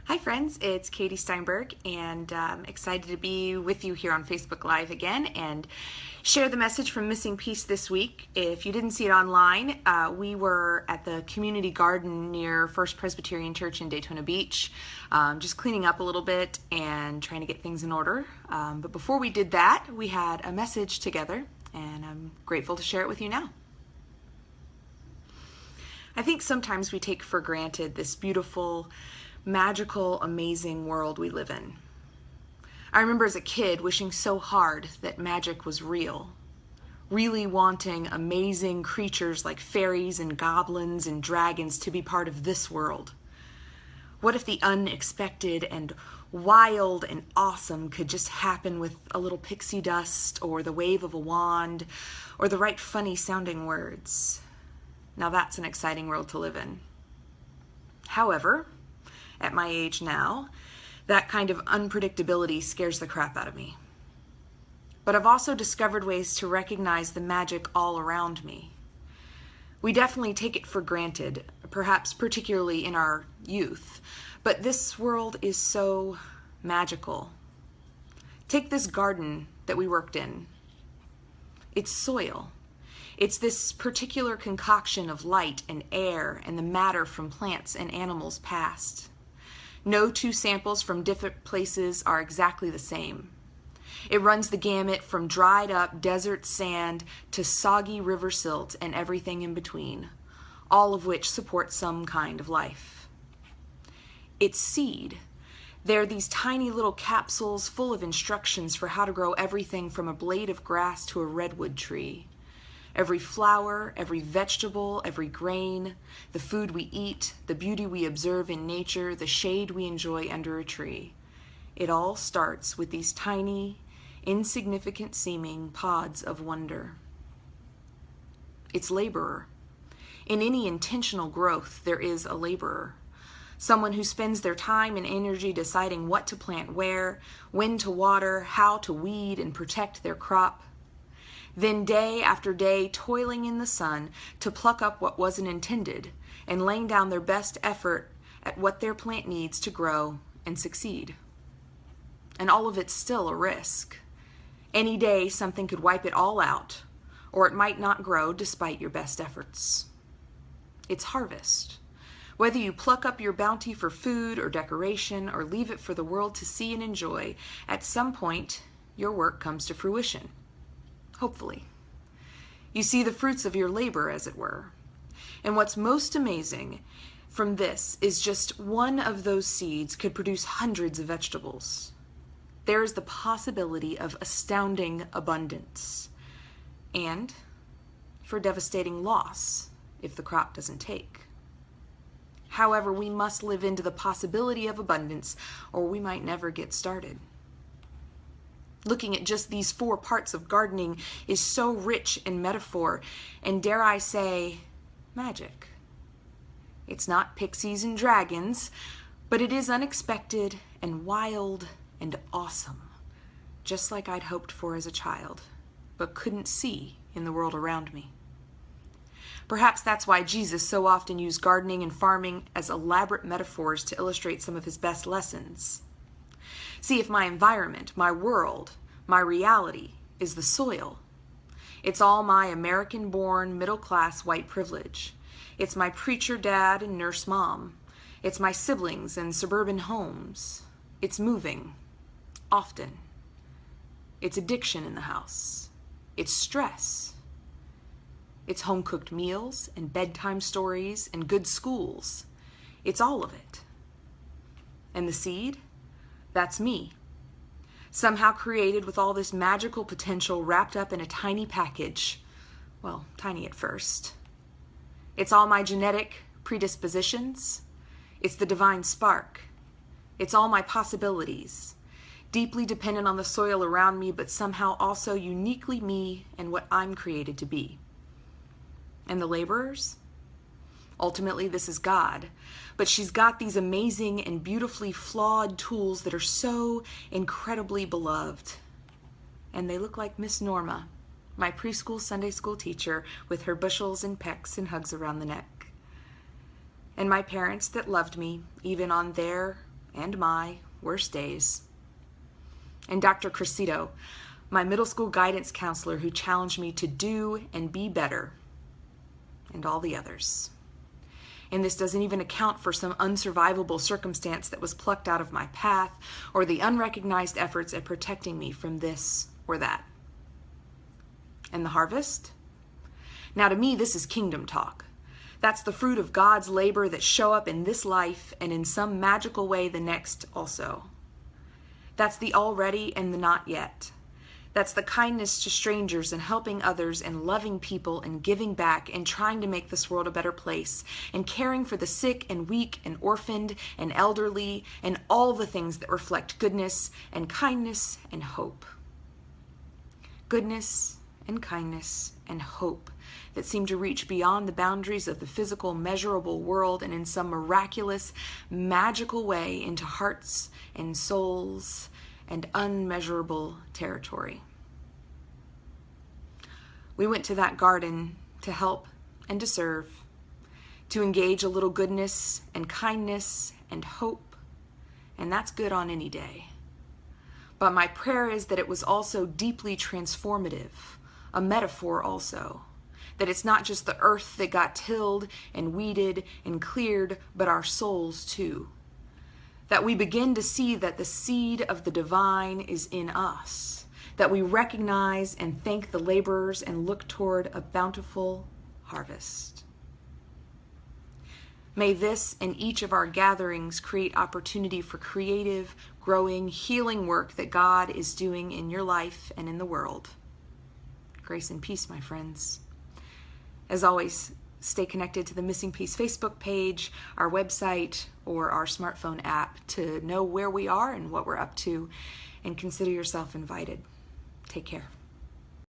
Hi friends, it's Katie Steinberg and excited to be with you here on Facebook Live again and share the message from Missing Piece this week. If you didn't see it online, we were at the community garden near First Presbyterian Church in Daytona Beach, just cleaning up a little bit and trying to get things in order. But before we did that, we had a message together and I'm grateful to share it with you now. I think sometimes we take for granted this beautiful, magical, amazing world we live in. I remember as a kid wishing so hard that magic was real, really wanting amazing creatures like fairies and goblins and dragons to be part of this world. What if the unexpected and wild and awesome could just happen with a little pixie dust or the wave of a wand or the right funny sounding words? Now that's an exciting world to live in. However, at my age now, that kind of unpredictability scares the crap out of me. But I've also discovered ways to recognize the magic all around me. We definitely take it for granted, perhaps particularly in our youth, but this world is so magical. Take this garden that we worked in. It's soil. It's this particular concoction of light and air and the matter from plants and animals past. No two samples from different places are exactly the same. It runs the gamut from dried up desert sand to soggy river silt and everything in between, all of which support some kind of life. It's seed. They're these tiny little capsules full of instructions for how to grow everything from a blade of grass to a redwood tree. Every flower, every vegetable, every grain, the food we eat, the beauty we observe in nature, the shade we enjoy under a tree. It all starts with these tiny, insignificant seeming pods of wonder. It's laborer. In any intentional growth, there is a laborer. Someone who spends their time and energy deciding what to plant where, when to water, how to weed and protect their crop. Then day after day toiling in the sun to pluck up what wasn't intended and laying down their best effort at what their plant needs to grow and succeed. And all of it's still a risk. Any day something could wipe it all out, or it might not grow despite your best efforts. It's harvest. Whether you pluck up your bounty for food or decoration or leave it for the world to see and enjoy, at some point your work comes to fruition. Hopefully. You see the fruits of your labor, as it were. And what's most amazing from this is just one of those seeds could produce hundreds of vegetables. There is the possibility of astounding abundance and for devastating loss if the crop doesn't take. However, we must live into the possibility of abundance or we might never get started. Looking at just these 4 parts of gardening is so rich in metaphor and, dare I say, magic. It's not pixies and dragons, but it is unexpected and wild and awesome, just like I'd hoped for as a child, but couldn't see in the world around me. Perhaps that's why Jesus so often used gardening and farming as elaborate metaphors to illustrate some of his best lessons. See, if my environment, my world, my reality is the soil, it's all my American-born, middle-class white privilege. It's my preacher dad and nurse mom. It's my siblings and suburban homes. It's moving, often. It's addiction in the house. It's stress. It's home-cooked meals and bedtime stories and good schools. It's all of it. And the seed? That's me, somehow created with all this magical potential wrapped up in a tiny package. Well, tiny at first. It's all my genetic predispositions. It's the divine spark. It's all my possibilities, deeply dependent on the soil around me, but somehow also uniquely me and what I'm created to be. And the laborers? Ultimately, this is God, but she's got these amazing and beautifully flawed tools that are so incredibly beloved. And they look like Miss Norma, my preschool Sunday school teacher with her bushels and pecks and hugs around the neck. And my parents that loved me, even on their and my worst days. And Dr. Cressito, my middle school guidance counselor who challenged me to do and be better, and all the others. And this doesn't even account for some unsurvivable circumstance that was plucked out of my path, or the unrecognized efforts at protecting me from this or that. And the harvest? Now to me, this is kingdom talk. That's the fruit of God's labor that show up in this life and in some magical way the next also. That's the already and the not yet. That's the kindness to strangers and helping others and loving people and giving back and trying to make this world a better place and caring for the sick and weak and orphaned and elderly and all the things that reflect goodness and kindness and hope. Goodness and kindness and hope that seem to reach beyond the boundaries of the physical, measurable world and in some miraculous, magical way into hearts and souls and unmeasurable territory. We went to that garden to help and to serve, to engage a little goodness and kindness and hope, and that's good on any day. But my prayer is that it was also deeply transformative, a metaphor also, that it's not just the earth that got tilled and weeded and cleared, but our souls too. That we begin to see that the seed of the divine is in us, that we recognize and thank the laborers and look toward a bountiful harvest. May this and each of our gatherings create opportunity for creative, growing, healing work that God is doing in your life and in the world. Grace and peace, my friends. As always, stay connected to the Missing Piece Facebook page, our website, or our smartphone app to know where we are and what we're up to, and consider yourself invited. Take care.